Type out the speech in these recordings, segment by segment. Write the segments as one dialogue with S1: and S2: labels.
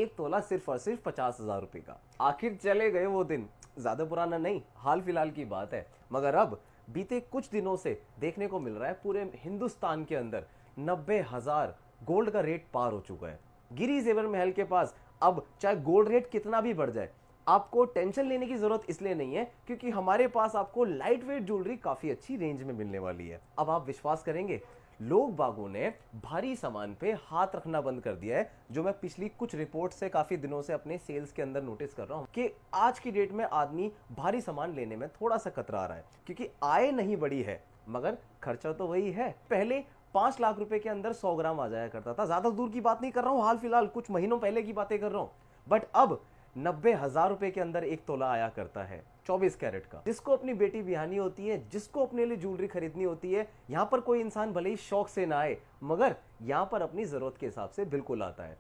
S1: एक तोला सिर्फ और सिर्फ 50,000 रुपए का। आखिर चले गए वो दिन, ज्यादा पुराना नहीं, हाल फिलहाल की बात है। मगर अब बीते कुछ दिनों से देखने को मिल रहा है पूरे हिंदुस्तान के अंदर 90,000 गोल्ड का रेट पार हो चुका है। गिरी जेवर महल के पास अब चाहे गोल्ड रेट कितना भी बढ़ जाए, आपको टेंशन लेने की जरूरत इसलिए नहीं है क्योंकि हमारे पास आपको लाइट वेट ज्वेलरी काफी अच्छी रेंज में मिलने वाली है। अब आप विश्वास करेंगे, लोग बागों ने भारी सामान पे हाथ रखना बंद कर दिया है, जो मैं पिछली कुछ रिपोर्ट से काफी दिनों से अपने सेल्स के अंदर नोटिस कर रहा हूं कि आज की डेट में आदमी भारी सामान लेने में थोड़ा सा कतरा रहा है क्योंकि आय नहीं बढ़ी है मगर खर्चा तो वही है। पहले 5 लाख रुपए के अंदर 100 ग्राम आ जाया करता था, ज्यादा दूर की बात नहीं कर रहा हूं, हाल फिलहाल कुछ महीनों पहले की बातें कर रहा हूं। बट अब 90,000 रुपए के अंदर एक तोला आया करता है 24 कैरेट का। जिसको अपनी बेटी बिहानी होती है, जिसको अपने लिए ज्वेलरी खरीदनी होती है, यहां पर कोई इंसान भले ही शौक से ना आए मगर यहां पर अपनी जरूरत के हिसाब से बिल्कुल आता है।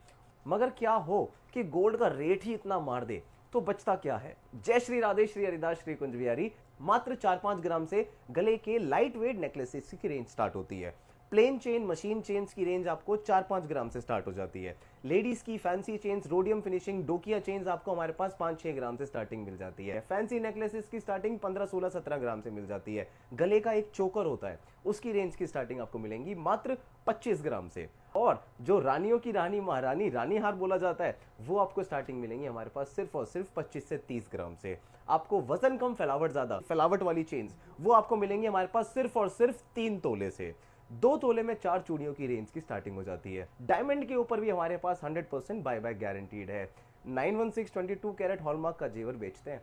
S1: मगर क्या हो कि गोल्ड का रेट ही इतना मार दे तो बचता क्या है। जय श्री राधे, श्री हरिदास, श्री कुंज बिहारी। मात्र 4-5 ग्राम से गले के लाइट वेट नेकलेसेस की रेंज स्टार्ट होती है। प्लेन चेन, मशीन चेन्स की रेंज आपको 4-5 ग्राम से स्टार्ट हो जाती है। लेडीज की फैंसी चेन्स, रोडियम फिनिशिंग, डोकिया चेन्स आपको हमारे पास 5-6 ग्राम से स्टार्टिंग मिल जाती है। फैंसी नेकलेसेस की स्टार्टिंग 15, 16, 17 ग्राम से मिल जाती है। गले का एक चोकर होता है, उसकी रेंज की स्टार्टिंग आपको मिलेंगी मात्र 25 ग्राम से। और जो रानियों की रानी, महारानी, रानी हार बोला जाता है, वो आपको स्टार्टिंग मिलेंगी हमारे पास सिर्फ और सिर्फ 25 से 30 ग्राम से। आपको वजन कम, फैलावट ज्यादा, फैलावट वाली चेन्स वो आपको मिलेंगी हमारे पास सिर्फ और सिर्फ 3 तोले से। 2 तोले में 4 चूड़ियों की रेंज की स्टार्टिंग हो जाती है। डायमंड के ऊपर भी हमारे पास 100% बायबैक गारंटीड है। 916 22 कैरेट हॉलमार्क का जेवर बेचते हैं।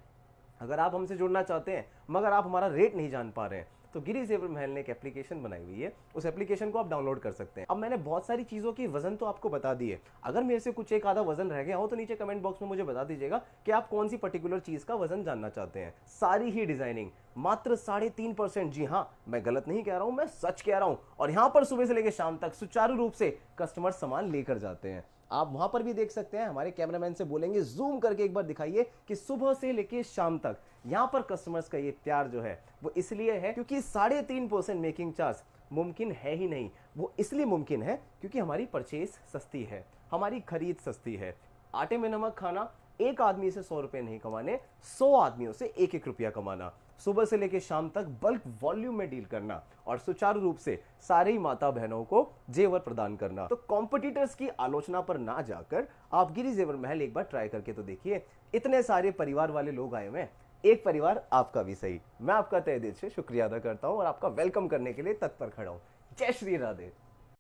S1: अगर आप हमसे जुड़ना चाहते हैं मगर आप हमारा रेट नहीं जान पा रहे हैं तो गिरी जेवर महल ने एक एप्लीकेशन बनाई हुई है, उस एप्लीकेशन को आप डाउनलोड कर सकते हैं। अब मैंने बहुत सारी चीजों की वजन तो आपको बता दी है, अगर मेरे से कुछ एक आधा वजन रह गया हो तो नीचे कमेंट बॉक्स में मुझे बता दीजिएगा कि आप कौन सी पर्टिकुलर चीज का वजन जानना चाहते हैं। सारी ही डिजाइनिंग मात्र 3.5%, जी हाँ, मैं गलत नहीं कह रहा हूं, मैं सच कह रहा हूं। और यहां पर सुबह से लेकर शाम तक सुचारू रूप से कस्टमर सामान लेकर जाते हैं। आप वहां पर भी देख सकते हैं, हमारे कैमरामैन से बोलेंगे जूम करके एक बार दिखाइए कि सुबह से लेके शाम तक यहां पर कस्टमर्स का ये प्यार जो है वो इसलिए है क्योंकि 3.5% मेकिंग चार्ज मुमकिन है ही नहीं। वो इसलिए मुमकिन है क्योंकि हमारी परचेज सस्ती है, हमारी खरीद सस्ती है। आटे में नमक खाना, एक आदमी से 100 रुपए नहीं कमाने, 100 आदमियों से 1-1 रुपया कमाना, सुबह से लेकर शाम तक बल्क वॉल्यूम में डील करना और सुचारू रूप से सारी माता बहनों को जेवर प्रदान करना। तो कॉम्पिटिटर्स की आलोचना पर ना जाकर आप गिरी जेवर महल एक बार ट्राई करके तो देखिए। इतने सारे परिवार वाले लोग आए हुए हैं, एक परिवार आपका भी सही। मैं आपका तहे दिल से शुक्रिया अदा करता हूं और आपका वेलकम करने के लिए तत्पर खड़ा हूं। जय श्री राधे।